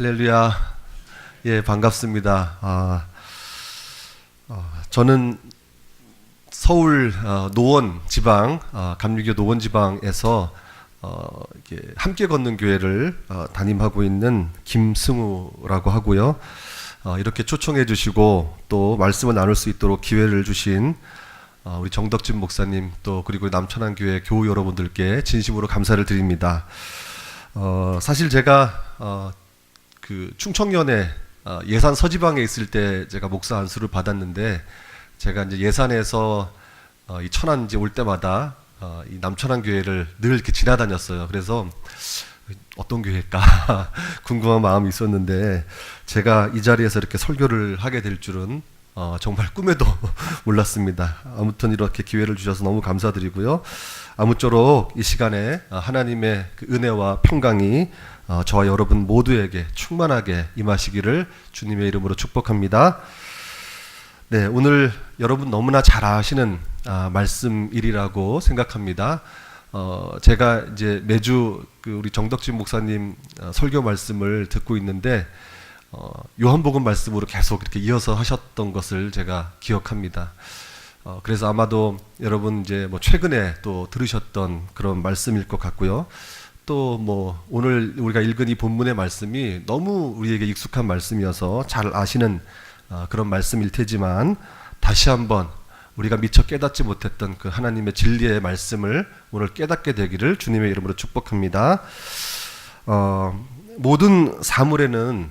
할렐루야. 예, 반갑습니다. 저는 서울 노원 지방, 감리교 노원 지방에서 이렇게 함께 걷는 교회를 담임하고 있는 김승우라고 하고요. 이렇게 초청해 주시고 또 말씀을 나눌 수 있도록 기회를 주신 우리 정덕진 목사님 또 그리고 남천안 교회 교우 여러분들께 진심으로 감사를 드립니다. 사실 제가 그 충청연에 예산 서지방에 있을 때 제가 목사 안수를 받았는데, 제가 이제 예산에서 이 천안 이제 올 때마다 이 남천안 교회를 늘 이렇게 지나다녔어요. 그래서 어떤 교회일까 궁금한 마음이 있었는데, 제가 이 자리에서 이렇게 설교를 하게 될 줄은 정말 꿈에도 몰랐습니다. 아무튼 이렇게 기회를 주셔서 너무 감사드리고요. 아무쪼록 이 시간에 하나님의 그 은혜와 평강이 저와 여러분 모두에게 충만하게 임하시기를 주님의 이름으로 축복합니다. 네, 오늘 여러분 너무나 잘 아시는 말씀일이라고 생각합니다. 제가 이제 매주 그 우리 정덕진 목사님 설교 말씀을 듣고 있는데, 요한복음 말씀으로 계속 이렇게 이어서 하셨던 것을 제가 기억합니다. 그래서 아마도 여러분 이제 뭐 최근에 또 들으셨던 그런 말씀일 것 같고요. 또 뭐 오늘 우리가 읽은 이 본문의 말씀이 너무 우리에게 익숙한 말씀이어서 잘 아시는 그런 말씀일 테지만, 다시 한번 우리가 미처 깨닫지 못했던 그 하나님의 진리의 말씀을 오늘 깨닫게 되기를 주님의 이름으로 축복합니다. 모든 사물에는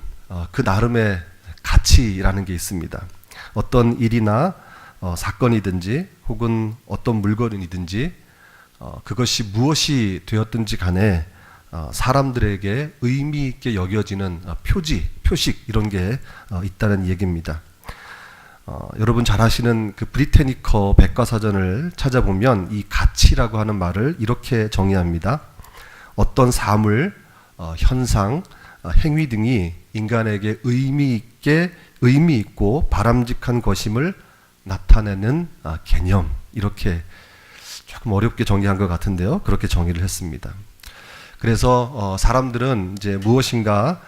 그 나름의 가치라는 게 있습니다. 어떤 일이나 사건이든지 혹은 어떤 물건이든지 그것이 무엇이 되었든지 간에 사람들에게 의미 있게 여겨지는 표지, 표식 이런 게 있다는 얘기입니다. 여러분 잘 아시는 그 브리테니커 백과사전을 찾아보면 이 가치라고 하는 말을 이렇게 정의합니다. 어떤 사물, 현상, 행위 등이 인간에게 의미 있고 바람직한 것임을 나타내는 개념, 이렇게 조금 어렵게 정의한 것 같은데요. 그렇게 정의를 했습니다. 그래서 사람들은 이제 무엇인가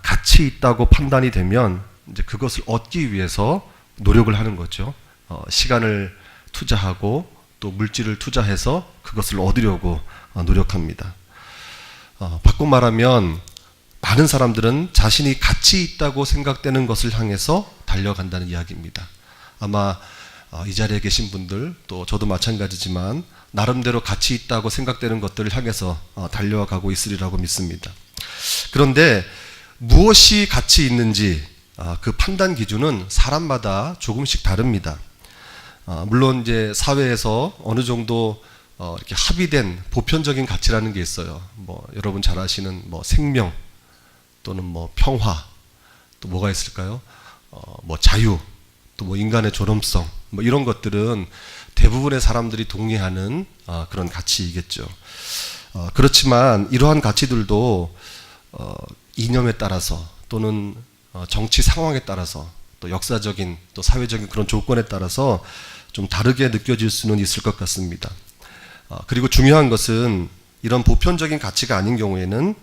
가치 있다고 판단이 되면 이제 그것을 얻기 위해서 노력을 하는 거죠. 시간을 투자하고 또 물질을 투자해서 그것을 얻으려고 노력합니다. 바꿔 말하면 많은 사람들은 자신이 가치 있다고 생각되는 것을 향해서 달려간다는 이야기입니다. 아마 이 자리에 계신 분들, 또 저도 마찬가지지만 나름대로 가치 있다고 생각되는 것들을 향해서 달려가고 있으리라고 믿습니다. 그런데 무엇이 가치 있는지 그 판단 기준은 사람마다 조금씩 다릅니다. 물론 이제 사회에서 어느 정도 이렇게 합의된 보편적인 가치라는 게 있어요. 뭐 여러분 잘 아시는 뭐 생명 또는 뭐 평화, 또 뭐가 있을까요? 뭐 자유, 또 뭐 인간의 존엄성, 뭐 이런 것들은 대부분의 사람들이 동의하는 그런 가치이겠죠. 그렇지만 이러한 가치들도 이념에 따라서 또는 정치 상황에 따라서 또 역사적인 또 사회적인 그런 조건에 따라서 좀 다르게 느껴질 수는 있을 것 같습니다. 그리고 중요한 것은 이런 보편적인 가치가 아닌 경우에는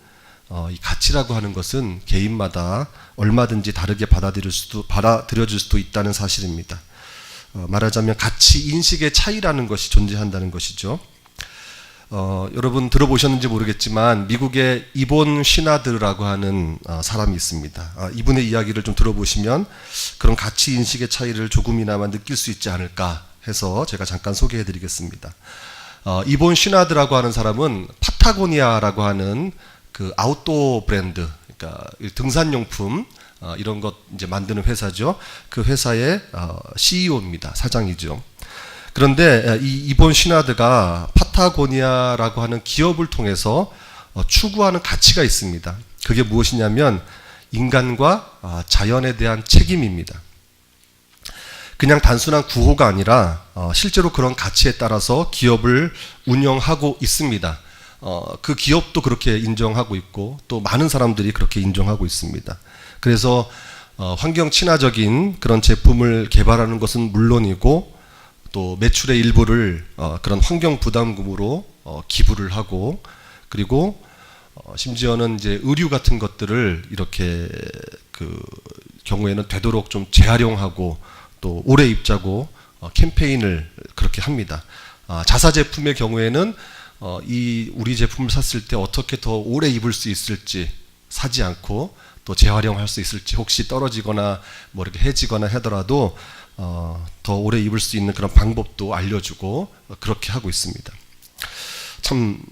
이 가치라고 하는 것은 개인마다 얼마든지 다르게 받아들여질 수도 있다는 사실입니다. 말하자면 가치 인식의 차이라는 것이 존재한다는 것이죠. 여러분 들어보셨는지 모르겠지만 미국의 이본 시나드라고 하는 사람이 있습니다. 이분의 이야기를 좀 들어보시면 그런 가치 인식의 차이를 조금이나마 느낄 수 있지 않을까 해서 제가 잠깐 소개해 드리겠습니다. 이본 시나드라고 하는 사람은 파타고니아라고 하는 그 아웃도어 브랜드, 그러니까 등산용품 이런 것 이제 만드는 회사죠. 그 회사의 CEO입니다. 사장이죠. 그런데 이 이본 시나드가 파타고니아라고 하는 기업을 통해서 추구하는 가치가 있습니다. 그게 무엇이냐면 인간과 자연에 대한 책임입니다. 그냥 단순한 구호가 아니라 실제로 그런 가치에 따라서 기업을 운영하고 있습니다. 그 기업도 그렇게 인정하고 있고 또 많은 사람들이 그렇게 인정하고 있습니다. 그래서 환경 친화적인 그런 제품을 개발하는 것은 물론이고 또 매출의 일부를 그런 환경 부담금으로 기부를 하고, 그리고 심지어는 이제 의류 같은 것들을 이렇게 그 경우에는 되도록 좀 재활용하고 또 오래 입자고 캠페인을 그렇게 합니다. 자사 제품의 경우에는 이 우리 제품을 샀을 때 어떻게 더 오래 입을 수 있을지 사지 않고 또 재활용할 수 있을지 혹시 떨어지거나 뭐 이렇게 해지거나 하더라도 더 오래 입을 수 있는 그런 방법도 알려주고 그렇게 하고 있습니다. 참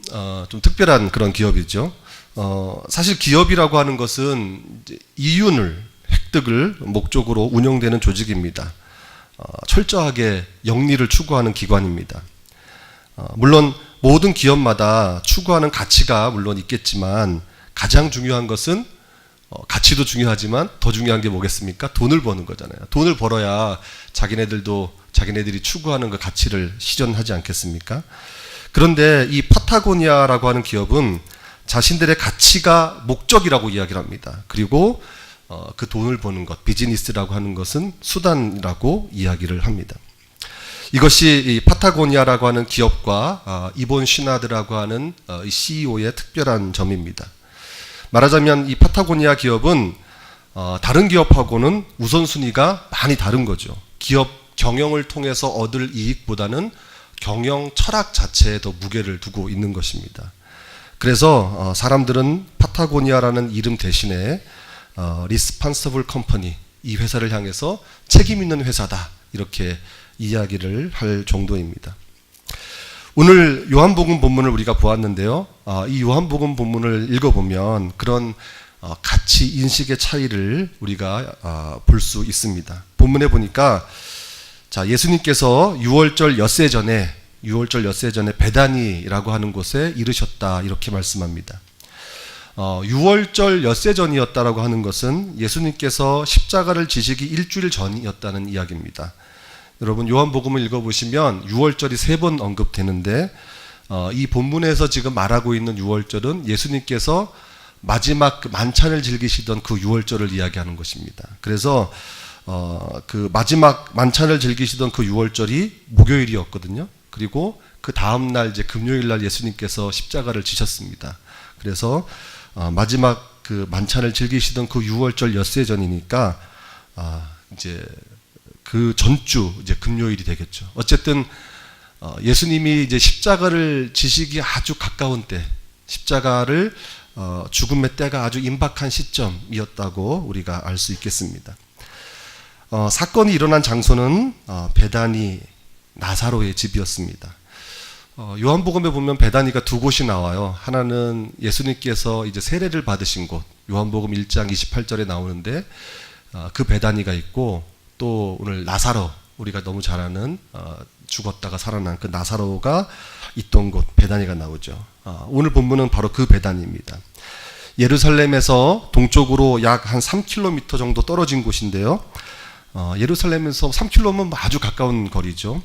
좀 특별한 그런 기업이죠. 사실 기업이라고 하는 것은 이제 이윤을 획득을 목적으로 운영되는 조직입니다. 철저하게 영리를 추구하는 기관입니다. 물론 모든 기업마다 추구하는 가치가 물론 있겠지만 가장 중요한 것은 가치도 중요하지만 더 중요한 게 뭐겠습니까? 돈을 버는 거잖아요. 돈을 벌어야 자기네들이 추구하는 그 가치를 실현하지 않겠습니까? 그런데 이 파타고니아라고 하는 기업은 자신들의 가치가 목적이라고 이야기를 합니다. 그리고 그 돈을 버는 것, 비즈니스라고 하는 것은 수단이라고 이야기를 합니다. 이것이 이 파타고니아라고 하는 기업과 이본 시나드라고 하는 이 CEO의 특별한 점입니다. 말하자면 이 파타고니아 기업은 다른 기업하고는 우선순위가 많이 다른 거죠. 기업 경영을 통해서 얻을 이익보다는 경영 철학 자체에 더 무게를 두고 있는 것입니다. 그래서 사람들은 파타고니아라는 이름 대신에 Responsible Company, 이 회사를 향해서 책임 있는 회사다 이렇게 이야기를 할 정도입니다. 오늘 요한복음 본문을 우리가 보았는데요. 이 요한복음 본문을 읽어보면 그런 가치 인식의 차이를 우리가 볼 수 있습니다. 본문에 보니까 자, 예수님께서 유월절 엿새 전에 베다니라고 하는 곳에 이르셨다 이렇게 말씀합니다. 유월절 엿새 전이었다라고 하는 것은 예수님께서 십자가를 지시기 일주일 전이었다는 이야기입니다. 여러분 요한복음을 읽어보시면 유월절이 3번 언급되는데 이 본문에서 지금 말하고 있는 유월절은 예수님께서 마지막 그 만찬을 즐기시던 그 유월절을 이야기하는 것입니다. 그래서 그 마지막 만찬을 즐기시던 그 유월절이 목요일이었거든요. 그리고 그 다음 날 이제 금요일 날 예수님께서 십자가를 지셨습니다. 그래서 마지막 그 만찬을 즐기시던 그 유월절 엿새 전이니까 이제 그 전주 이제 금요일이 되겠죠. 어쨌든 예수님이 이제 십자가를 지시기 아주 가까운 때, 십자가를 죽음의 때가 아주 임박한 시점이었다고 우리가 알 수 있겠습니다. 사건이 일어난 장소는 베다니 나사로의 집이었습니다. 요한복음에 보면 베다니가 2곳이 나와요. 하나는 예수님께서 이제 세례를 받으신 곳, 요한복음 1장 28절에 나오는데 그 베다니가 있고 또 오늘 나사로, 우리가 너무 잘 아는 죽었다가 살아난 그 나사로가 있던 곳 베다니가 나오죠. 오늘 본문은 바로 그 베다니입니다. 예루살렘에서 동쪽으로 약 한 3km 정도 떨어진 곳인데요. 예루살렘에서 3km면 아주 가까운 거리죠.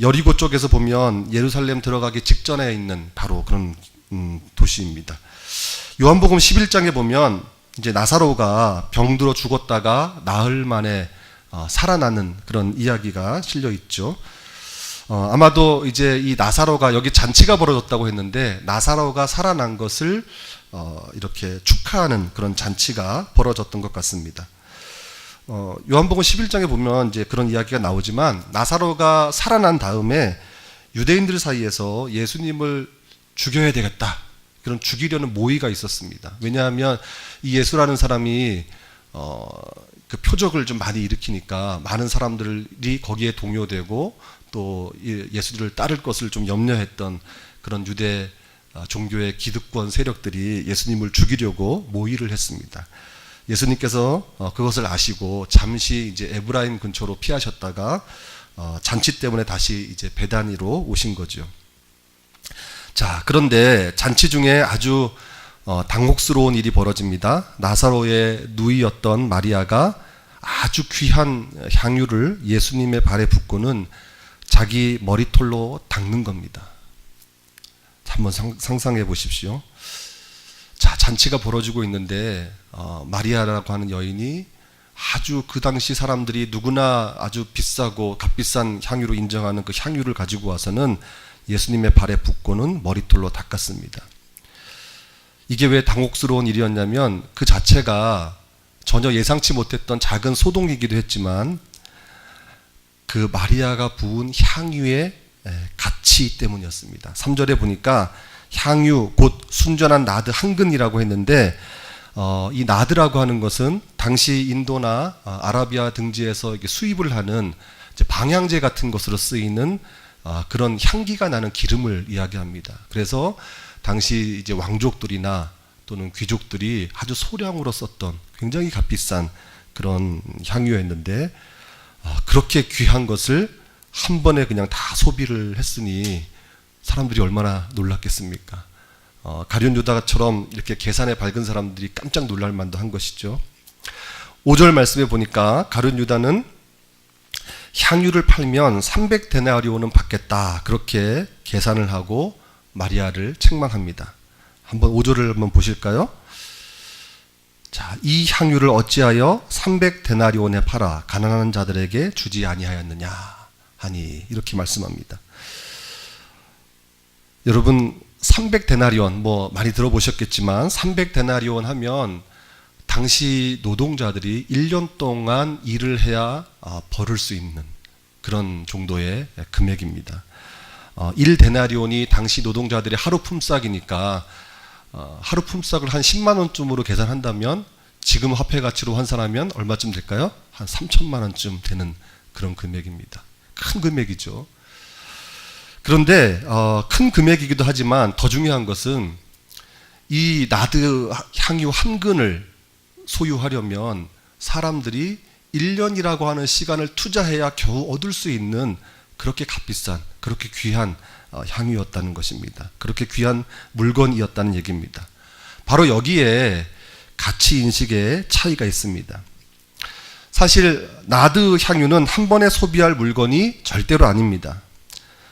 여리고 쪽에서 보면 예루살렘 들어가기 직전에 있는 바로 그런 도시입니다. 요한복음 11장에 보면 이제 나사로가 병들어 죽었다가 나흘 만에 살아나는 그런 이야기가 실려 있죠. 아마도 이제 이 나사로가 여기 잔치가 벌어졌다고 했는데 나사로가 살아난 것을 이렇게 축하하는 그런 잔치가 벌어졌던 것 같습니다. 요한복음 11장에 보면 이제 그런 이야기가 나오지만 나사로가 살아난 다음에 유대인들 사이에서 예수님을 죽여야 되겠다, 그런 죽이려는 모의가 있었습니다. 왜냐하면 이 예수라는 사람이 그 표적을 좀 많이 일으키니까 많은 사람들이 거기에 동요되고 또 예수를 따를 것을 좀 염려했던 그런 유대 종교의 기득권 세력들이 예수님을 죽이려고 모의를 했습니다. 예수님께서 그것을 아시고 잠시 이제 에브라임 근처로 피하셨다가 잔치 때문에 다시 이제 베다니로 오신 거죠. 자, 그런데 잔치 중에 아주 당혹스러운 일이 벌어집니다. 나사로의 누이였던 마리아가 아주 귀한 향유를 예수님의 발에 붓고는 자기 머리털로 닦는 겁니다. 한번 상상해 보십시오. 자, 잔치가 벌어지고 있는데 마리아라고 하는 여인이 아주 그 당시 사람들이 누구나 아주 비싸고 값비싼 향유로 인정하는 그 향유를 가지고 와서는 예수님의 발에 붓고는 머리털로 닦았습니다. 이게 왜 당혹스러운 일이었냐면 그 자체가 전혀 예상치 못했던 작은 소동이기도 했지만 그 마리아가 부은 향유의 가치 때문이었습니다. 3절에 보니까 향유 곧 순전한 나드 한 근이라고 했는데 이 나드라고 하는 것은 당시 인도나 아라비아 등지에서 수입을 하는 방향제 같은 것으로 쓰이는 그런 향기가 나는 기름을 이야기합니다. 그래서 당시 이제 왕족들이나 또는 귀족들이 아주 소량으로 썼던 굉장히 값비싼 그런 향유였는데 그렇게 귀한 것을 한 번에 그냥 다 소비를 했으니 사람들이 얼마나 놀랐겠습니까? 가룟 유다처럼 이렇게 계산에 밝은 사람들이 깜짝 놀랄 만도 한 것이죠. 5절 말씀에 보니까 가룟 유다는 향유를 팔면 300데나리온은 받겠다 그렇게 계산을 하고 마리아를 책망합니다. 한번 5절을 한번 보실까요? 자, 이 향유를 어찌하여 300데나리온에 팔아 가난한 자들에게 주지 아니하였느냐 하니 이렇게 말씀합니다. 여러분 300데나리온 뭐 많이 들어보셨겠지만 300데나리온 하면 당시 노동자들이 1년 동안 일을 해야 벌을 수 있는 그런 정도의 금액입니다. 1데나리온이 당시 노동자들의 하루 품삯이니까 하루 품삯을 한 10만 원쯤으로 계산한다면 지금 화폐 가치로 환산하면 얼마쯤 될까요? 한 3천만 원쯤 되는 그런 금액입니다. 큰 금액이죠. 그런데 큰 금액이기도 하지만 더 중요한 것은 이 나드 향유 한 근을 소유하려면 사람들이 1년이라고 하는 시간을 투자해야 겨우 얻을 수 있는 그렇게 값비싼 그렇게 귀한 향유였다는 것입니다. 그렇게 귀한 물건이었다는 얘기입니다. 바로 여기에 가치 인식의 차이가 있습니다. 사실 나드 향유는 한 번에 소비할 물건이 절대로 아닙니다.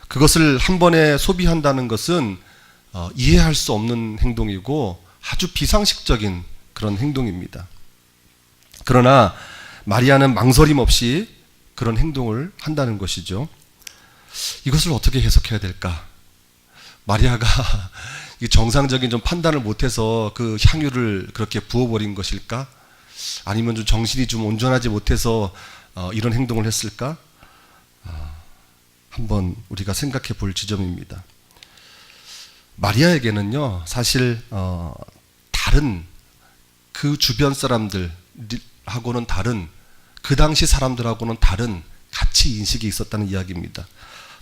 그것을 한 번에 소비한다는 것은 이해할 수 없는 행동이고 아주 비상식적인 그런 행동입니다. 그러나 마리아는 망설임 없이 그런 행동을 한다는 것이죠. 이것을 어떻게 해석해야 될까? 마리아가 정상적인 좀 판단을 못해서 그 향유를 그렇게 부어버린 것일까? 아니면 좀 정신이 좀 온전하지 못해서 이런 행동을 했을까? 한번 우리가 생각해 볼 지점입니다. 마리아에게는요, 사실 다른 그 주변 사람들하고는 다른 그 당시 사람들하고는 다른 가치 인식이 있었다는 이야기입니다.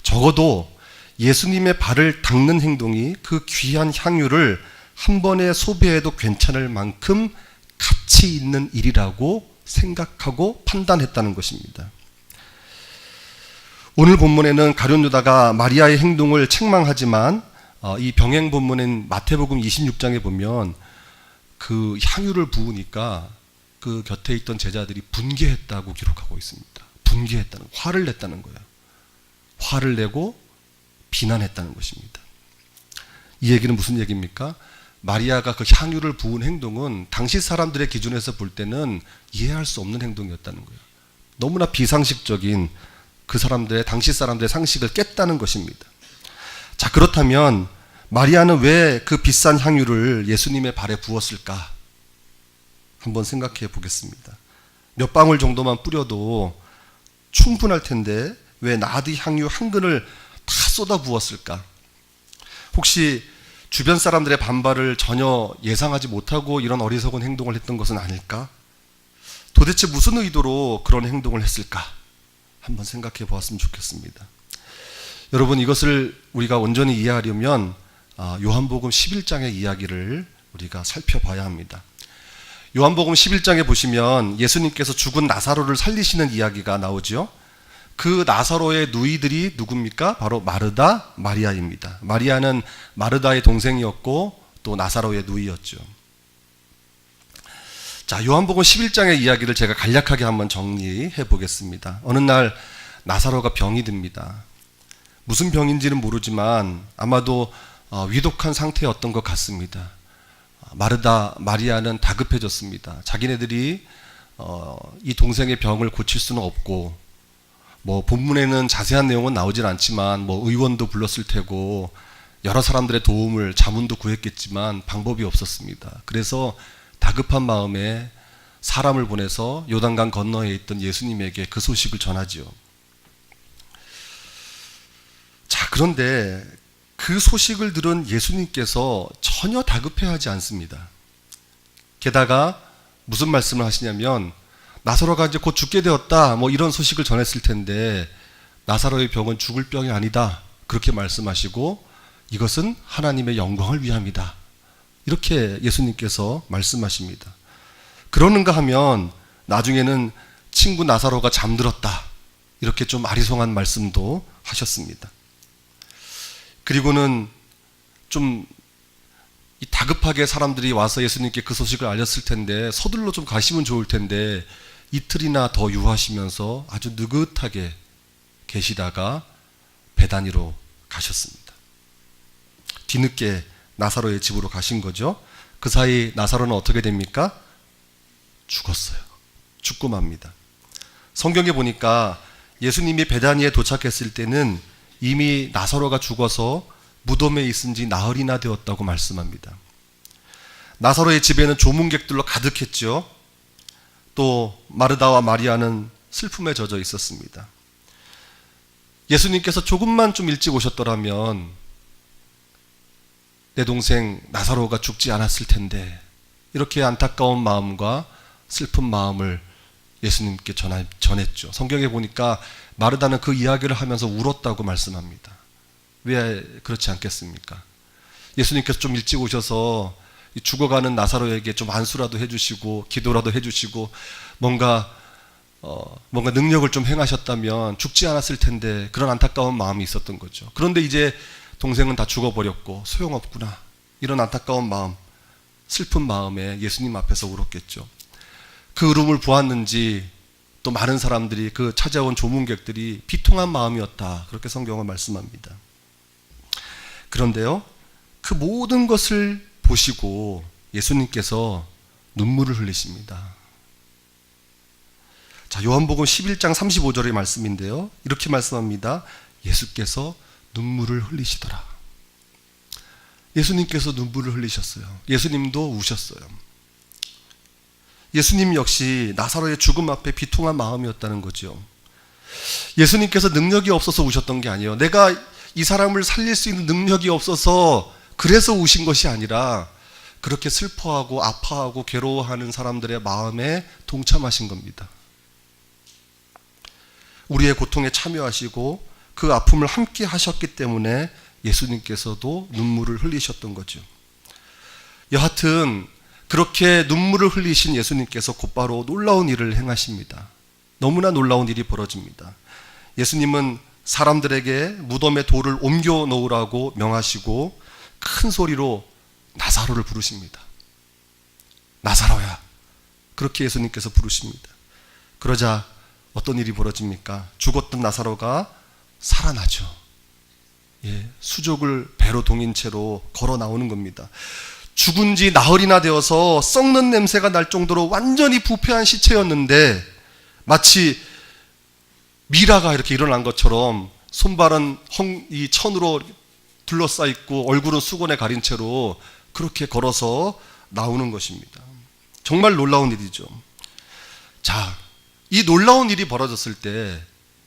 적어도 예수님의 발을 닦는 행동이 그 귀한 향유를 한 번에 소비해도 괜찮을 만큼 가치 있는 일이라고 생각하고 판단했다는 것입니다. 오늘 본문에는 가룟 유다가 마리아의 행동을 책망하지만 이 병행 본문인 마태복음 26장에 보면 그 향유를 부으니까 그 곁에 있던 제자들이 분개했다고 기록하고 있습니다. 분개했다는, 화를 냈다는 거예요. 화를 내고 비난했다는 것입니다. 이 얘기는 무슨 얘기입니까? 마리아가 그 향유를 부은 행동은 당시 사람들의 기준에서 볼 때는 이해할 수 없는 행동이었다는 거예요. 너무나 비상식적인 그 사람들의, 당시 사람들의 상식을 깼다는 것입니다. 자, 그렇다면 마리아는 왜 그 비싼 향유를 예수님의 발에 부었을까? 한번 생각해 보겠습니다. 몇 방울 정도만 뿌려도 충분할 텐데 왜 나드 향유 한 근을 다 쏟아 부었을까? 혹시 주변 사람들의 반발을 전혀 예상하지 못하고 이런 어리석은 행동을 했던 것은 아닐까? 도대체 무슨 의도로 그런 행동을 했을까? 한번 생각해 보았으면 좋겠습니다. 여러분, 이것을 우리가 온전히 이해하려면 요한복음 11장의 이야기를 우리가 살펴봐야 합니다. 요한복음 11장에 보시면 예수님께서 죽은 나사로를 살리시는 이야기가 나오죠. 그 나사로의 누이들이 누굽니까? 바로 마르다, 마리아입니다. 마리아는 마르다의 동생이었고 또 나사로의 누이였죠. 자, 요한복음 11장의 이야기를 제가 간략하게 한번 정리해 보겠습니다. 어느 날 나사로가 병이 듭니다. 무슨 병인지는 모르지만 아마도 위독한 상태였던 것 같습니다. 마르다, 마리아는 다급해졌습니다. 자기네들이 이 동생의 병을 고칠 수는 없고, 뭐 본문에는 자세한 내용은 나오질 않지만 뭐 의원도 불렀을 테고 여러 사람들의 도움을 자문도 구했겠지만 방법이 없었습니다. 그래서 다급한 마음에 사람을 보내서 요단강 건너에 있던 예수님에게 그 소식을 전하지요. 자, 그런데 그 소식을 들은 예수님께서 전혀 다급해하지 않습니다. 게다가 무슨 말씀을 하시냐면 나사로가 이제 곧 죽게 되었다, 뭐 이런 소식을 전했을 텐데 나사로의 병은 죽을 병이 아니다, 그렇게 말씀하시고 이것은 하나님의 영광을 위함이다, 이렇게 예수님께서 말씀하십니다. 그러는가 하면 나중에는 친구 나사로가 잠들었다, 이렇게 좀 아리송한 말씀도 하셨습니다. 그리고는 좀 다급하게 사람들이 와서 예수님께 그 소식을 알렸을 텐데 서둘러 좀 가시면 좋을 텐데 이틀이나 더 유하시면서 아주 느긋하게 계시다가 베다니로 가셨습니다. 뒤늦게 나사로의 집으로 가신 거죠. 그 사이 나사로는 어떻게 됩니까? 죽었어요. 죽고 맙니다. 성경에 보니까 예수님이 베다니에 도착했을 때는 이미 나사로가 죽어서 무덤에 있은 지 나흘이나 되었다고 말씀합니다. 나사로의 집에는 조문객들로 가득했죠. 또 마르다와 마리아는 슬픔에 젖어 있었습니다. 예수님께서 조금만 좀 일찍 오셨더라면 내 동생 나사로가 죽지 않았을 텐데, 이렇게 안타까운 마음과 슬픈 마음을 예수님께 전했죠. 성경에 보니까 마르다는 그 이야기를 하면서 울었다고 말씀합니다. 왜 그렇지 않겠습니까? 예수님께서 좀 일찍 오셔서 죽어가는 나사로에게 좀 안수라도 해주시고 기도라도 해주시고 뭔가 능력을 좀 행하셨다면 죽지 않았을 텐데, 그런 안타까운 마음이 있었던 거죠. 그런데 이제 동생은 다 죽어버렸고 소용없구나, 이런 안타까운 마음, 슬픈 마음에 예수님 앞에서 울었겠죠. 그 울음을 보았는지 또 많은 사람들이, 그 찾아온 조문객들이 비통한 마음이었다, 그렇게 성경은 말씀합니다. 그런데요, 그 모든 것을 보시고 예수님께서 눈물을 흘리십니다. 자, 요한복음 11장 35절의 말씀인데요, 이렇게 말씀합니다. 예수께서 눈물을 흘리시더라. 예수님께서 눈물을 흘리셨어요. 예수님도 우셨어요. 예수님 역시 나사로의 죽음 앞에 비통한 마음이었다는 거죠. 예수님께서 능력이 없어서 우셨던 게 아니에요. 내가 이 사람을 살릴 수 있는 능력이 없어서 그래서 우신 것이 아니라 그렇게 슬퍼하고 아파하고 괴로워하는 사람들의 마음에 동참하신 겁니다. 우리의 고통에 참여하시고 그 아픔을 함께 하셨기 때문에 예수님께서도 눈물을 흘리셨던 거죠. 여하튼 그렇게 눈물을 흘리신 예수님께서 곧바로 놀라운 일을 행하십니다. 너무나 놀라운 일이 벌어집니다. 예수님은 사람들에게 무덤에 돌을 옮겨 놓으라고 명하시고 큰 소리로 나사로를 부르십니다. 나사로야, 그렇게 예수님께서 부르십니다. 그러자 어떤 일이 벌어집니까? 죽었던 나사로가 살아나죠. 수족을 배로 동인 채로 걸어 나오는 겁니다. 죽은 지 나흘이나 되어서 썩는 냄새가 날 정도로 완전히 부패한 시체였는데 마치 미라가 이렇게 일어난 것처럼 손발은 이 천으로 둘러싸 있고 얼굴은 수건에 가린 채로 그렇게 걸어서 나오는 것입니다. 정말 놀라운 일이죠. 자, 이 놀라운 일이 벌어졌을 때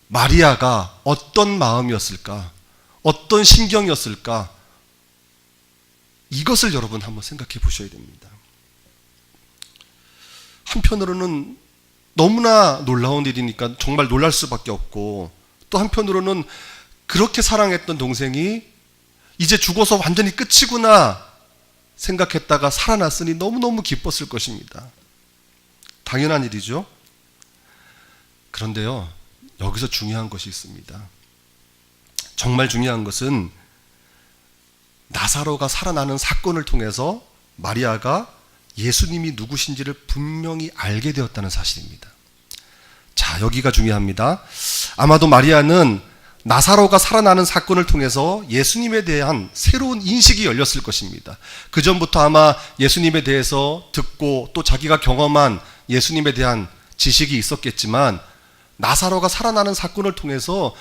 마리아가 어떤 마음이었을까? 어떤 심경이었을까? 이것을 여러분 한번 생각해 보셔야 됩니다. 한편으로는 너무나 놀라운 일이니까 정말 놀랄 수밖에 없고, 또 한편으로는 그렇게 사랑했던 동생이 이제 죽어서 완전히 끝이구나 생각했다가 살아났으니 너무너무 기뻤을 것입니다. 당연한 일이죠. 그런데요, 여기서 중요한 것이 있습니다. 정말 중요한 것은 나사로가 살아나는 사건을 통해서 마리아가 예수님이 누구신지를 분명히 알게 되었다는 사실입니다. 자, 여기가 중요합니다. 아마도 마리아는 나사로가 살아나는 사건을 통해서 예수님에 대한 새로운 인식이 열렸을 것입니다. 그 전부터 아마 예수님에 대해서 듣고 또 자기가 경험한 예수님에 대한 지식이 있었겠지만, 나사로가 살아나는 사건을 통해서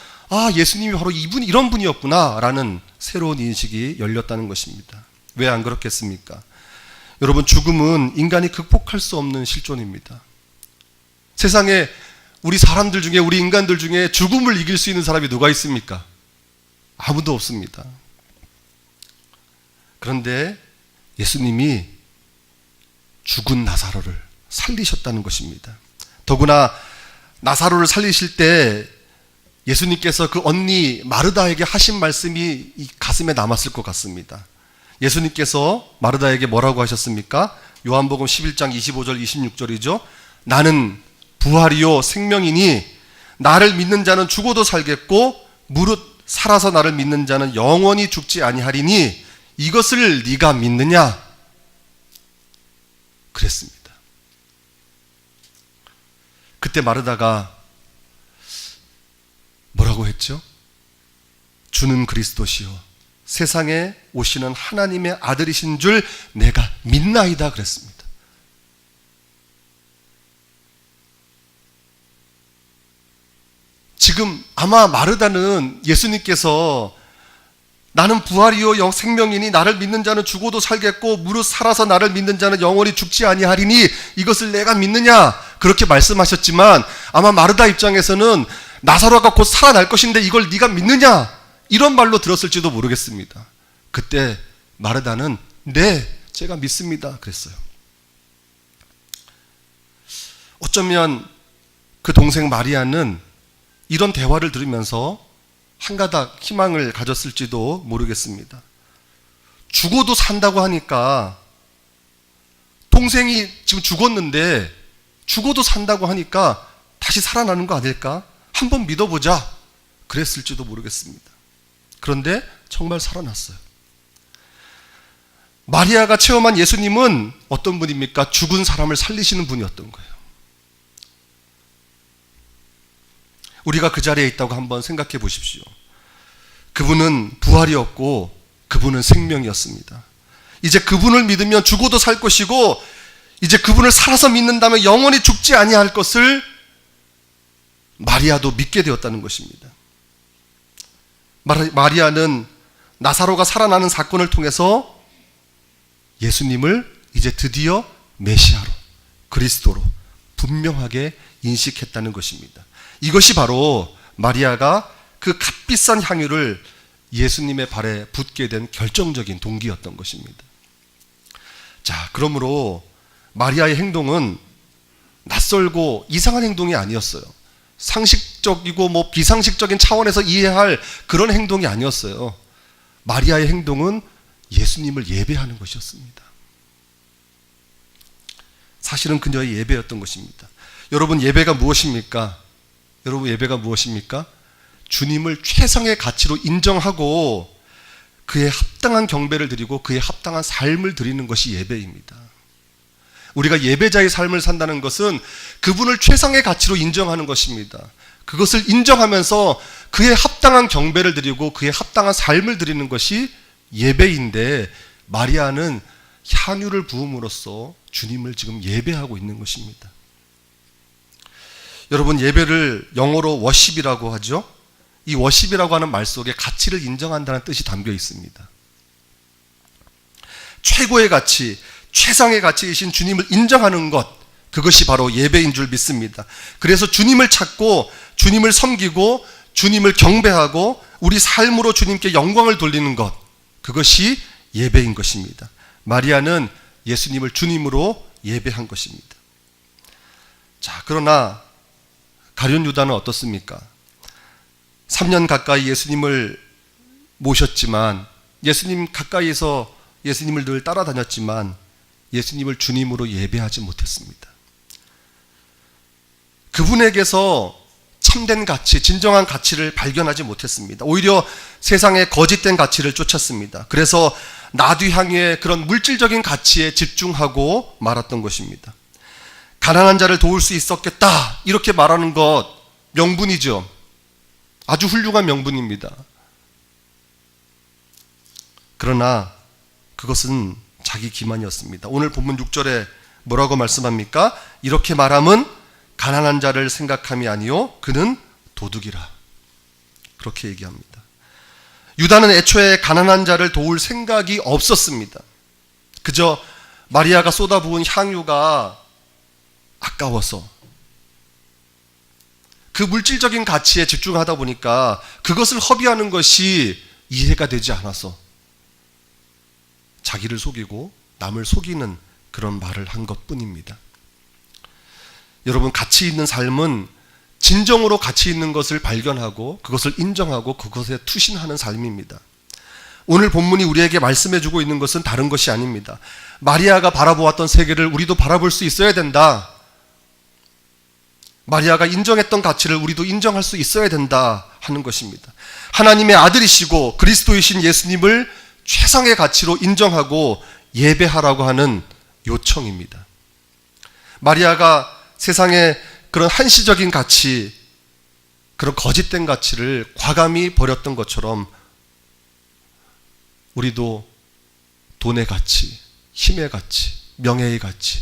예수님이 바로 이런 분이었구나 라는 새로운 인식이 열렸다는 것입니다. 왜 안 그렇겠습니까? 여러분, 죽음은 인간이 극복할 수 없는 실존입니다. 세상에 우리 사람들 중에, 우리 인간들 중에 죽음을 이길 수 있는 사람이 누가 있습니까? 아무도 없습니다. 그런데 예수님이 죽은 나사로를 살리셨다는 것입니다. 더구나 나사로를 살리실 때 예수님께서 그 언니 마르다에게 하신 말씀이 이 가슴에 남았을 것 같습니다. 예수님께서 마르다에게 뭐라고 하셨습니까? 요한복음 11장 25절 26절이죠. 나는 부활이요 생명이니 나를 믿는 자는 죽어도 살겠고 무릇 살아서 나를 믿는 자는 영원히 죽지 아니하리니 이것을 네가 믿느냐? 그랬습니다. 그때 마르다가 뭐라고 했죠? 주는 그리스도시요 세상에 오시는 하나님의 아들이신 줄 내가 믿나이다 그랬습니다. 지금 아마 마르다는 예수님께서 나는 부활이요 생명이니 나를 믿는 자는 죽어도 살겠고 무릇 살아서 나를 믿는 자는 영원히 죽지 아니하리니 이것을 내가 믿느냐 그렇게 말씀하셨지만 아마 마르다 입장에서는 나사로가 곧 살아날 것인데 이걸 네가 믿느냐 이런 말로 들었을지도 모르겠습니다. 그때 마르다는 네 제가 믿습니다 그랬어요. 어쩌면 그 동생 마리아는 이런 대화를 들으면서 한 가닥 희망을 가졌을지도 모르겠습니다. 죽어도 산다고 하니까 동생이 지금 죽었는데 죽어도 산다고 하니까 다시 살아나는 거 아닐까? 한번 믿어보자 그랬을지도 모르겠습니다. 그런데 정말 살아났어요. 마리아가 체험한 예수님은 어떤 분입니까? 죽은 사람을 살리시는 분이었던 거예요. 우리가 그 자리에 있다고 한번 생각해 보십시오. 그분은 부활이었고 그분은 생명이었습니다. 이제 그분을 믿으면 죽어도 살 것이고 이제 그분을 살아서 믿는다면 영원히 죽지 아니할 것을 마리아도 믿게 되었다는 것입니다. 마리아는 나사로가 살아나는 사건을 통해서 예수님을 이제 드디어 메시아로 그리스도로 분명하게 인식했다는 것입니다. 이것이 바로 마리아가 그 값비싼 향유를 예수님의 발에 붓게 된 결정적인 동기였던 것입니다. 자, 그러므로 마리아의 행동은 낯설고 이상한 행동이 아니었어요. 상식적이고 비상식적인 차원에서 이해할 그런 행동이 아니었어요. 마리아의 행동은 예수님을 예배하는 것이었습니다. 사실은 그녀의 예배였던 것입니다. 여러분, 예배가 무엇입니까? 주님을 최상의 가치로 인정하고 그의 합당한 경배를 드리고 그의 합당한 삶을 드리는 것이 예배입니다. 우리가 예배자의 삶을 산다는 것은 그분을 최상의 가치로 인정하는 것입니다. 그것을 인정하면서 그의 합당한 경배를 드리고 그의 합당한 삶을 드리는 것이 예배인데 마리아는 향유를 부음으로써 주님을 지금 예배하고 있는 것입니다. 여러분, 예배를 영어로 워십이라고 하죠. 이 워십이라고 하는 말 속에 가치를 인정한다는 뜻이 담겨 있습니다. 최고의 가치, 최상의 가치이신 주님을 인정하는 것, 그것이 바로 예배인 줄 믿습니다. 그래서 주님을 찾고 주님을 섬기고 주님을 경배하고 우리 삶으로 주님께 영광을 돌리는 것, 그것이 예배인 것입니다. 마리아는 예수님을 주님으로 예배한 것입니다. 자, 그러나 가룟 유다는 어떻습니까? 3년 가까이 예수님을 모셨지만 예수님 가까이에서 예수님을 늘 따라다녔지만 예수님을 주님으로 예배하지 못했습니다. 그분에게서 참된 가치, 진정한 가치를 발견하지 못했습니다. 오히려 세상의 거짓된 가치를 쫓았습니다. 그래서 나뒤향유의 그런 물질적인 가치에 집중하고 말았던 것입니다. 가난한 자를 도울 수 있었겠다 이렇게 말하는 것 명분이죠. 아주 훌륭한 명분입니다. 그러나 그것은 자기 기만이었습니다. 오늘 본문 6절에 뭐라고 말씀합니까? 이렇게 말함은 가난한 자를 생각함이 아니요 그는 도둑이라, 그렇게 얘기합니다. 유다는 애초에 가난한 자를 도울 생각이 없었습니다. 그저 마리아가 쏟아부은 향유가 아까워서 그 물질적인 가치에 집중하다 보니까 그것을 허비하는 것이 이해가 되지 않아서 자기를 속이고 남을 속이는 그런 말을 한 것뿐입니다. 여러분, 가치 있는 삶은 진정으로 가치 있는 것을 발견하고 그것을 인정하고 그것에 투신하는 삶입니다. 오늘 본문이 우리에게 말씀해주고 있는 것은 다른 것이 아닙니다. 마리아가 바라보았던 세계를 우리도 바라볼 수 있어야 된다. 마리아가 인정했던 가치를 우리도 인정할 수 있어야 된다 하는 것입니다. 하나님의 아들이시고 그리스도이신 예수님을 최상의 가치로 인정하고 예배하라고 하는 요청입니다. 마리아가 세상의 그런 한시적인 가치, 그런 거짓된 가치를 과감히 버렸던 것처럼 우리도 돈의 가치, 힘의 가치, 명예의 가치,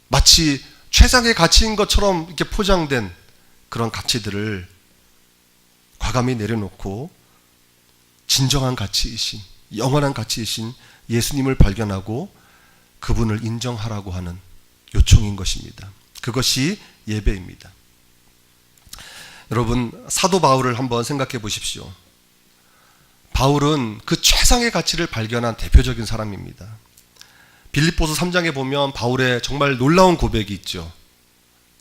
마치 최상의 가치인 것처럼 이렇게 포장된 그런 가치들을 과감히 내려놓고 진정한 가치이신, 영원한 가치이신 예수님을 발견하고 그분을 인정하라고 하는 요청인 것입니다. 그것이 예배입니다. 여러분, 사도 바울을 한번 생각해 보십시오. 바울은 그 최상의 가치를 발견한 대표적인 사람입니다. 빌립보서 3장에 보면 바울의 정말 놀라운 고백이 있죠.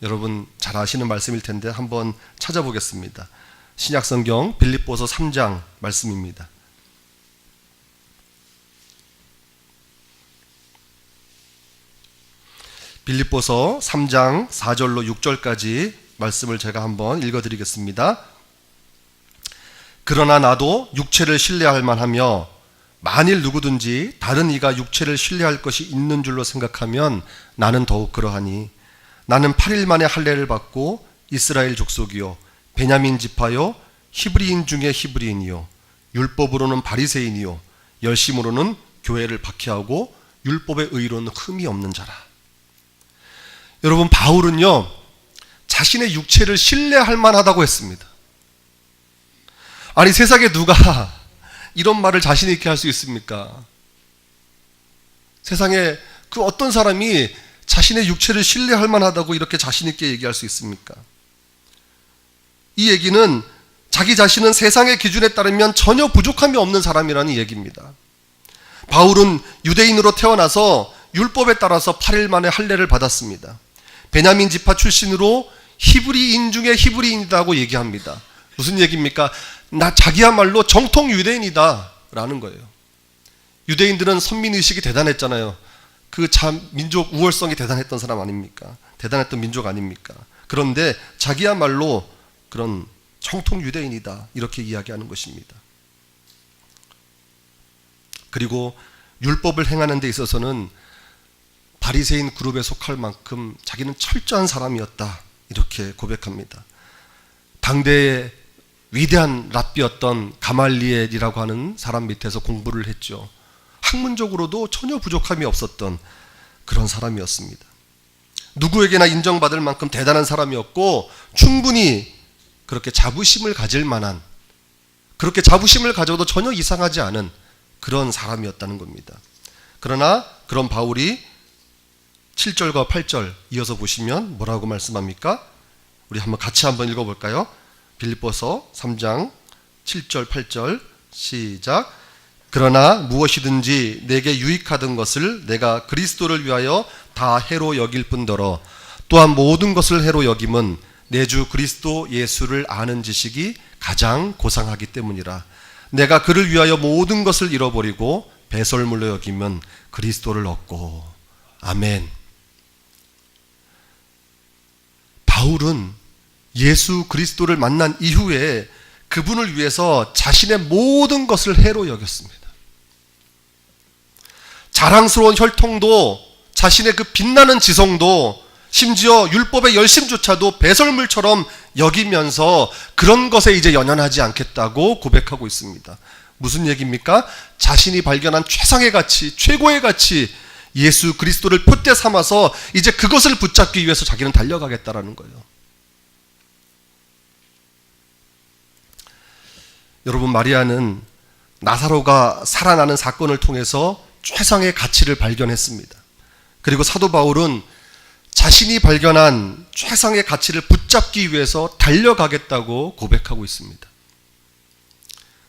여러분 잘 아시는 말씀일 텐데 한번 찾아보겠습니다. 신약성경 빌립보서 3장 말씀입니다. 빌립보서 3장 4절로 6절까지 말씀을 제가 한번 읽어드리겠습니다. 그러나 나도 육체를 신뢰할 만하며 만일 누구든지 다른 이가 육체를 신뢰할 것이 있는 줄로 생각하면 나는 더욱 그러하니 나는 8일 만에 할례를 받고 이스라엘 족속이요 베냐민 지파요 히브리인 중에 히브리인이요 율법으로는 바리새인이요 열심으로는 교회를 박해하고 율법의 의로는 흠이 없는 자라. 여러분, 바울은요 자신의 육체를 신뢰할 만하다고 했습니다. 아니, 세상에 누가 이런 말을 자신 있게 할 수 있습니까? 세상에 그 어떤 사람이 자신의 육체를 신뢰할 만하다고 이렇게 자신 있게 얘기할 수 있습니까? 이 얘기는 자기 자신은 세상의 기준에 따르면 전혀 부족함이 없는 사람이라는 얘기입니다. 바울은 유대인으로 태어나서 율법에 따라서 8일 만에 할례를 받았습니다. 베냐민 지파 출신으로 히브리인 중에 히브리인이라고 얘기합니다. 무슨 얘기입니까? 나 자기야말로 정통 유대인이다 라는 거예요. 유대인들은 선민의식이 대단했잖아요. 그 참 민족 우월성이 대단했던 사람 아닙니까? 대단했던 민족 아닙니까? 그런데 자기야말로 그런 정통 유대인이다 이렇게 이야기하는 것입니다. 그리고 율법을 행하는 데 있어서는 바리새인 그룹에 속할 만큼 자기는 철저한 사람이었다 이렇게 고백합니다. 당대의 위대한 랍비였던 가말리엘이라고 하는 사람 밑에서 공부를 했죠. 학문적으로도 전혀 부족함이 없었던 그런 사람이었습니다. 누구에게나 인정받을 만큼 대단한 사람이었고 충분히 그렇게 자부심을 가질 만한, 그렇게 자부심을 가져도 전혀 이상하지 않은 그런 사람이었다는 겁니다. 그러나 그런 바울이 7절과 8절 이어서 보시면 뭐라고 말씀합니까? 우리 같이 한번 읽어볼까요? 빌립보서 3장 7절 8절 시작. 그러나 무엇이든지 내게 유익하던 것을 내가 그리스도를 위하여 다 해로 여길 뿐더러 또한 모든 것을 해로 여김은 내 주 그리스도 예수를 아는 지식이 가장 고상하기 때문이라. 내가 그를 위하여 모든 것을 잃어버리고 배설물로 여기면 그리스도를 얻고. 아멘. 바울은 예수 그리스도를 만난 이후에 그분을 위해서 자신의 모든 것을 해로 여겼습니다. 자랑스러운 혈통도, 자신의 그 빛나는 지성도, 심지어 율법의 열심조차도 배설물처럼 여기면서 그런 것에 이제 연연하지 않겠다고 고백하고 있습니다. 무슨 얘기입니까? 자신이 발견한 최상의 가치, 최고의 가치, 예수 그리스도를 표대 삼아서 이제 그것을 붙잡기 위해서 자기는 달려가겠다라는 거예요. 여러분, 마리아는 나사로가 살아나는 사건을 통해서 최상의 가치를 발견했습니다. 그리고 사도 바울은 자신이 발견한 최상의 가치를 붙잡기 위해서 달려가겠다고 고백하고 있습니다.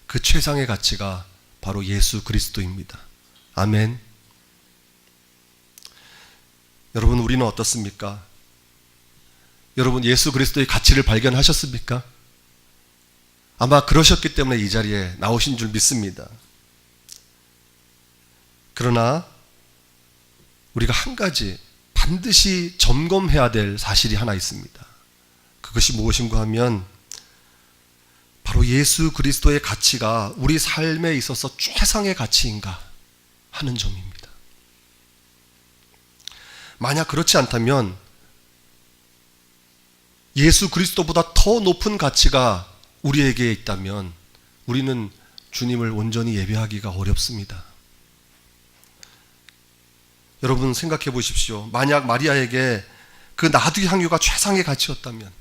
그 최상의 가치가 바로 예수 그리스도입니다. 아멘. 여러분, 우리는 어떻습니까? 여러분, 예수 그리스도의 가치를 발견하셨습니까? 아마 그러셨기 때문에 이 자리에 나오신 줄 믿습니다. 그러나 우리가 한 가지 반드시 점검해야 될 사실이 하나 있습니다. 그것이 무엇인가 하면 바로 예수 그리스도의 가치가 우리 삶에 있어서 최상의 가치인가 하는 점입니다. 만약 그렇지 않다면 예수 그리스도보다 더 높은 가치가 우리에게 있다면 우리는 주님을 온전히 예배하기가 어렵습니다. 여러분, 생각해 보십시오. 만약 마리아에게 그 나두 향유가 최상의 가치였다면,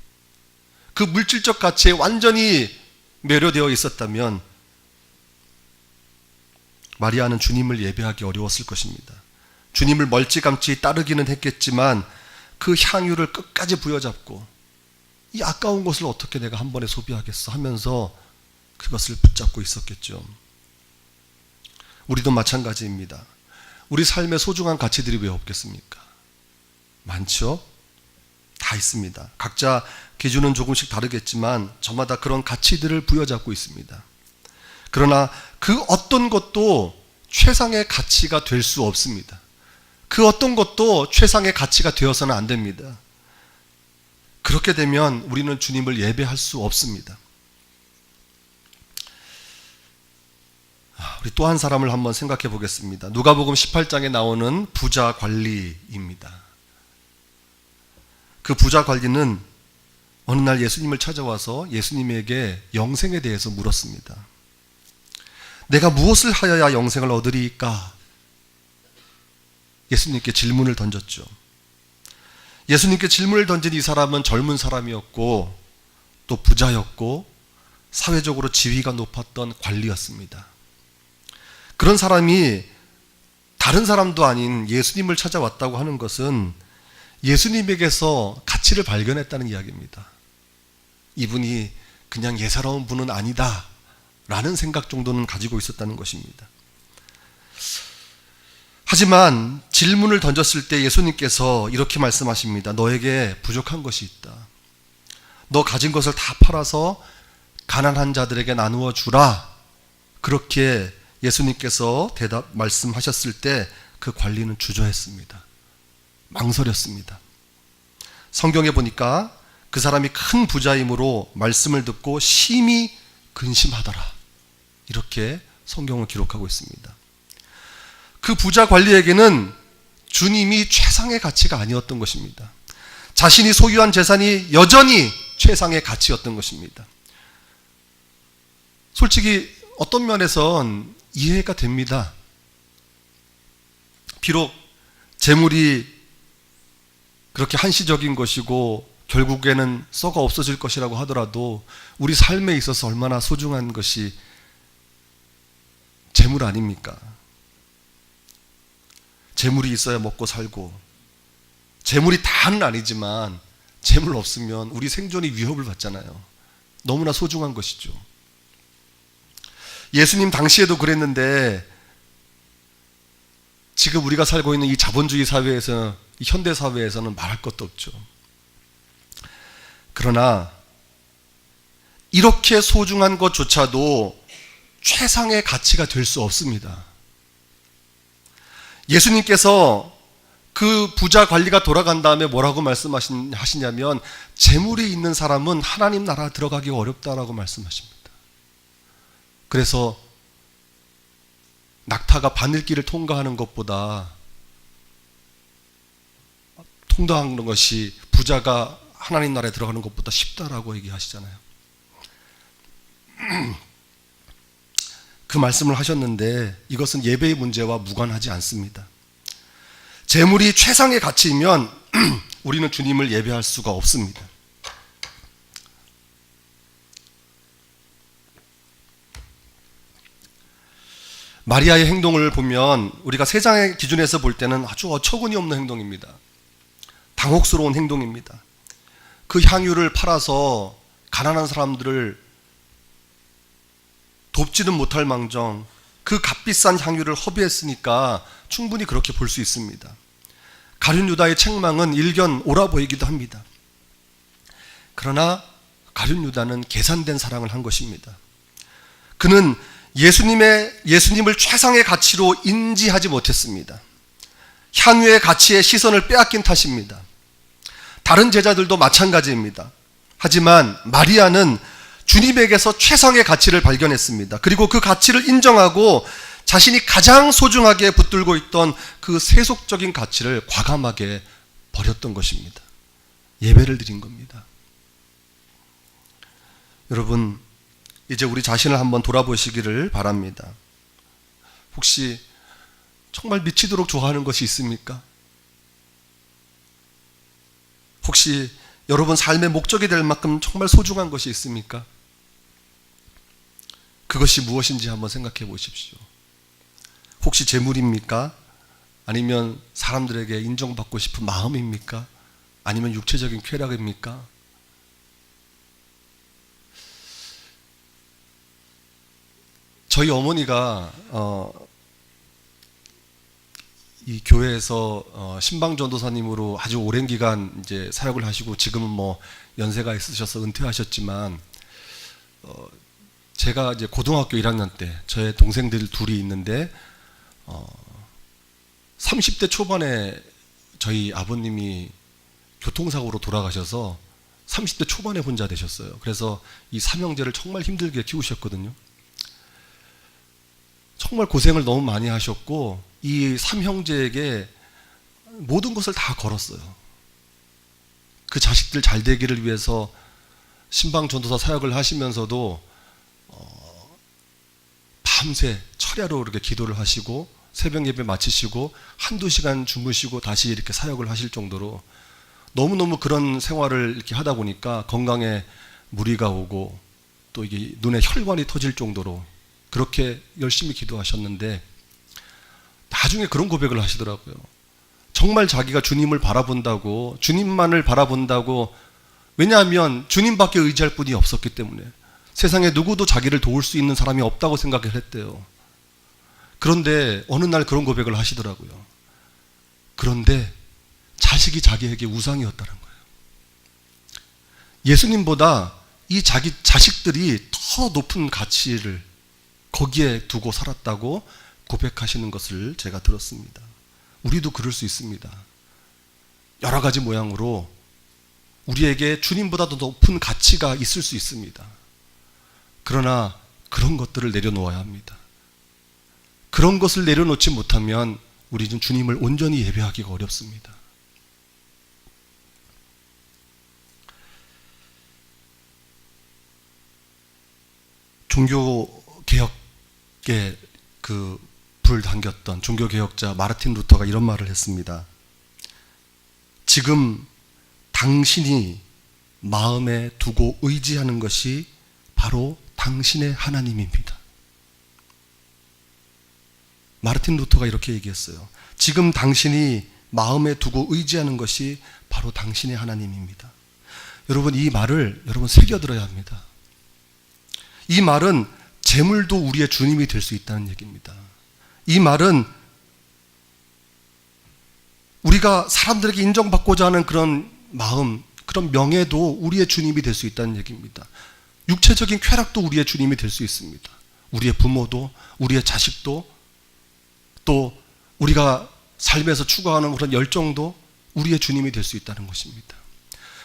그 물질적 가치에 완전히 매료되어 있었다면 마리아는 주님을 예배하기 어려웠을 것입니다. 주님을 멀찌감치 따르기는 했겠지만 그 향유를 끝까지 부여잡고 이 아까운 것을 어떻게 내가 한 번에 소비하겠어 하면서 그것을 붙잡고 있었겠죠. 우리도 마찬가지입니다. 우리 삶의 소중한 가치들이 왜 없겠습니까? 많죠? 다 있습니다. 각자 기준은 조금씩 다르겠지만 저마다 그런 가치들을 부여잡고 있습니다. 그러나 그 어떤 것도 최상의 가치가 될 수 없습니다. 그 어떤 것도 최상의 가치가 되어서는 안 됩니다. 그렇게 되면 우리는 주님을 예배할 수 없습니다. 우리 또 한 사람을 한번 생각해 보겠습니다. 누가복음 18장에 나오는 부자 관리입니다. 그 부자 관리는 어느 날 예수님을 찾아와서 예수님에게 영생에 대해서 물었습니다. 내가 무엇을 하여야 영생을 얻으리까? 예수님께 질문을 던졌죠. 예수님께 질문을 던진 이 사람은 젊은 사람이었고 또 부자였고 사회적으로 지위가 높았던 관리였습니다. 그런 사람이 다른 사람도 아닌 예수님을 찾아왔다고 하는 것은 예수님에게서 가치를 발견했다는 이야기입니다. 이분이 그냥 예사로운 분은 아니다 라는 생각 정도는 가지고 있었다는 것입니다. 하지만 질문을 던졌을 때 예수님께서 이렇게 말씀하십니다. 너에게 부족한 것이 있다. 너 가진 것을 다 팔아서 가난한 자들에게 나누어 주라. 그렇게 예수님께서 말씀하셨을 때 그 관리는 주저했습니다. 망설였습니다. 성경에 보니까 그 사람이 큰 부자이므로 말씀을 듣고 심히 근심하더라. 이렇게 성경을 기록하고 있습니다. 그 부자 관리에게는 주님이 최상의 가치가 아니었던 것입니다. 자신이 소유한 재산이 여전히 최상의 가치였던 것입니다. 솔직히 어떤 면에선 이해가 됩니다. 비록 재물이 그렇게 한시적인 것이고 결국에는 썩어 없어질 것이라고 하더라도 우리 삶에 있어서 얼마나 소중한 것이 재물 아닙니까? 재물이 있어야 먹고 살고, 재물이 다는 아니지만 재물 없으면 우리 생존이 위협을 받잖아요. 너무나 소중한 것이죠. 예수님 당시에도 그랬는데 지금 우리가 살고 있는 이 자본주의 사회에서, 이 현대 사회에서는 말할 것도 없죠. 그러나 이렇게 소중한 것조차도 최상의 가치가 될 수 없습니다. 예수님께서 그 부자 관리가 돌아간 다음에 뭐라고 말씀하시냐면 재물이 있는 사람은 하나님 나라 들어가기 어렵다라고 말씀하십니다. 그래서 낙타가 바늘길을 통과하는 것보다 통과하는 것이 부자가 하나님 나라에 들어가는 것보다 쉽다라고 얘기하시잖아요. 그 말씀을 하셨는데 이것은 예배의 문제와 무관하지 않습니다. 재물이 최상의 가치이면 우리는 주님을 예배할 수가 없습니다. 마리아의 행동을 보면 우리가 세상의 기준에서 볼 때는 아주 어처구니 없는 행동입니다. 당혹스러운 행동입니다. 그 향유를 팔아서 가난한 사람들을 돕지는 못할 망정 그 값비싼 향유를 허비했으니까 충분히 그렇게 볼 수 있습니다. 가룟 유다의 책망은 일견 옳아 보이기도 합니다. 그러나 가룟 유다는 계산된 사랑을 한 것입니다. 그는 예수님을 최상의 가치로 인지하지 못했습니다. 향유의 가치에 시선을 빼앗긴 탓입니다. 다른 제자들도 마찬가지입니다. 하지만 마리아는 주님에게서 최상의 가치를 발견했습니다. 그리고 그 가치를 인정하고 자신이 가장 소중하게 붙들고 있던 그 세속적인 가치를 과감하게 버렸던 것입니다. 예배를 드린 겁니다. 여러분, 이제 우리 자신을 한번 돌아보시기를 바랍니다. 혹시 정말 미치도록 좋아하는 것이 있습니까? 혹시 여러분 삶의 목적이 될 만큼 정말 소중한 것이 있습니까? 그것이 무엇인지 한번 생각해 보십시오. 혹시 재물입니까? 아니면 사람들에게 인정받고 싶은 마음입니까? 아니면 육체적인 쾌락입니까? 저희 어머니가 이 교회에서 신방전도사님으로 아주 오랜 기간 이제 사역을 하시고 지금은 뭐 연세가 있으셔서 은퇴하셨지만 제가 이제 고등학교 1학년 때 저의 동생들 둘이 있는데 30대 초반에 저희 아버님이 교통사고로 돌아가셔서 30대 초반에 혼자 되셨어요. 그래서 이 삼형제를 정말 힘들게 키우셨거든요. 정말 고생을 너무 많이 하셨고 이 삼형제에게 모든 것을 다 걸었어요. 그 자식들 잘 되기를 위해서 신방전도사 사역을 하시면서도 밤새 철야로 이렇게 기도를 하시고 새벽 예배 마치시고 한두 시간 주무시고 다시 이렇게 사역을 하실 정도로 너무너무 그런 생활을 이렇게 하다 보니까 건강에 무리가 오고 또 이게 눈에 혈관이 터질 정도로 그렇게 열심히 기도하셨는데 나중에 그런 고백을 하시더라고요. 정말 자기가 주님을 바라본다고, 주님만을 바라본다고, 왜냐하면 주님밖에 의지할 분이 없었기 때문에 세상에 누구도 자기를 도울 수 있는 사람이 없다고 생각을 했대요. 그런데 어느 날 그런 고백을 하시더라고요. 그런데 자식이 자기에게 우상이었다는 거예요. 예수님보다 이 자기 자식들이 더 높은 가치를 거기에 두고 살았다고 고백하시는 것을 제가 들었습니다. 우리도 그럴 수 있습니다. 여러 가지 모양으로 우리에게 주님보다 더 높은 가치가 있을 수 있습니다. 그러나 그런 것들을 내려놓아야 합니다. 그런 것을 내려놓지 못하면 우리는 주님을 온전히 예배하기가 어렵습니다. 종교개혁에 불을 당겼던 종교개혁자 마르틴 루터가 이런 말을 했습니다. 지금 당신이 마음에 두고 의지하는 것이 바로 당신의 하나님입니다. 마르틴 루터가 이렇게 얘기했어요. 지금 당신이 마음에 두고 의지하는 것이 바로 당신의 하나님입니다. 여러분, 이 말을 여러분 새겨들어야 합니다. 이 말은 재물도 우리의 주님이 될 수 있다는 얘기입니다. 이 말은 우리가 사람들에게 인정받고자 하는 그런 마음, 그런 명예도 우리의 주님이 될 수 있다는 얘기입니다. 육체적인 쾌락도 우리의 주님이 될 수 있습니다. 우리의 부모도, 우리의 자식도, 또 우리가 삶에서 추구하는 그런 열정도 우리의 주님이 될 수 있다는 것입니다.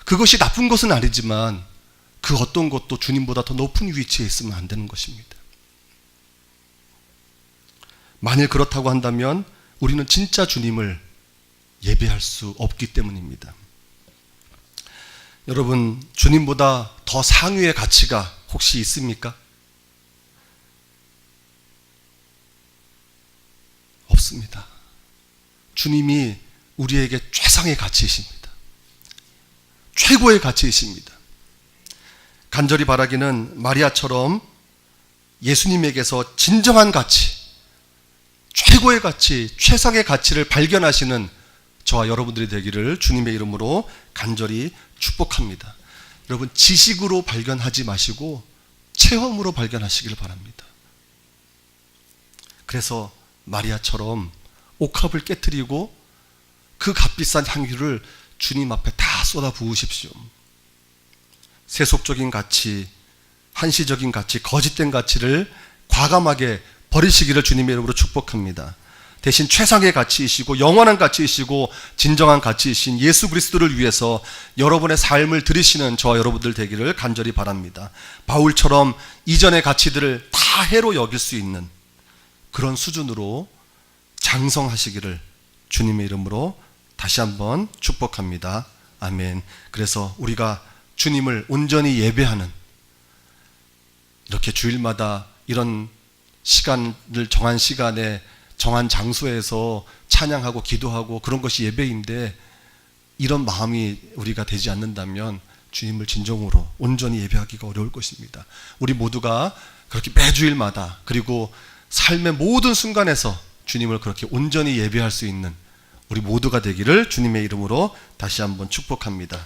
그것이 나쁜 것은 아니지만 그 어떤 것도 주님보다 더 높은 위치에 있으면 안 되는 것입니다. 만일 그렇다고 한다면 우리는 진짜 주님을 예배할 수 없기 때문입니다. 여러분, 주님보다 더 상위의 가치가 혹시 있습니까? 없습니다. 주님이 우리에게 최상의 가치이십니다. 최고의 가치이십니다. 간절히 바라기는 마리아처럼 예수님에게서 진정한 가치, 최고의 가치, 최상의 가치를 발견하시는 저와 여러분들이 되기를 주님의 이름으로 간절히 축복합니다. 여러분, 지식으로 발견하지 마시고 체험으로 발견하시길 바랍니다. 그래서 마리아처럼 옥합을 깨트리고 그 값비싼 향유를 주님 앞에 다 쏟아 부으십시오. 세속적인 가치, 한시적인 가치, 거짓된 가치를 과감하게 버리시기를 주님의 이름으로 축복합니다. 대신 최상의 가치이시고 영원한 가치이시고 진정한 가치이신 예수 그리스도를 위해서 여러분의 삶을 들이시는 저와 여러분들 되기를 간절히 바랍니다. 바울처럼 이전의 가치들을 다 해로 여길 수 있는 그런 수준으로 장성하시기를 주님의 이름으로 다시 한번 축복합니다. 아멘. 그래서 우리가 주님을 온전히 예배하는, 이렇게 주일마다 이런 시간을 정한 시간에 정한 장소에서 찬양하고 기도하고 그런 것이 예배인데, 이런 마음이 우리가 되지 않는다면 주님을 진정으로 온전히 예배하기가 어려울 것입니다. 우리 모두가 그렇게 매주일마다, 그리고 삶의 모든 순간에서 주님을 그렇게 온전히 예배할 수 있는 우리 모두가 되기를 주님의 이름으로 다시 한번 축복합니다.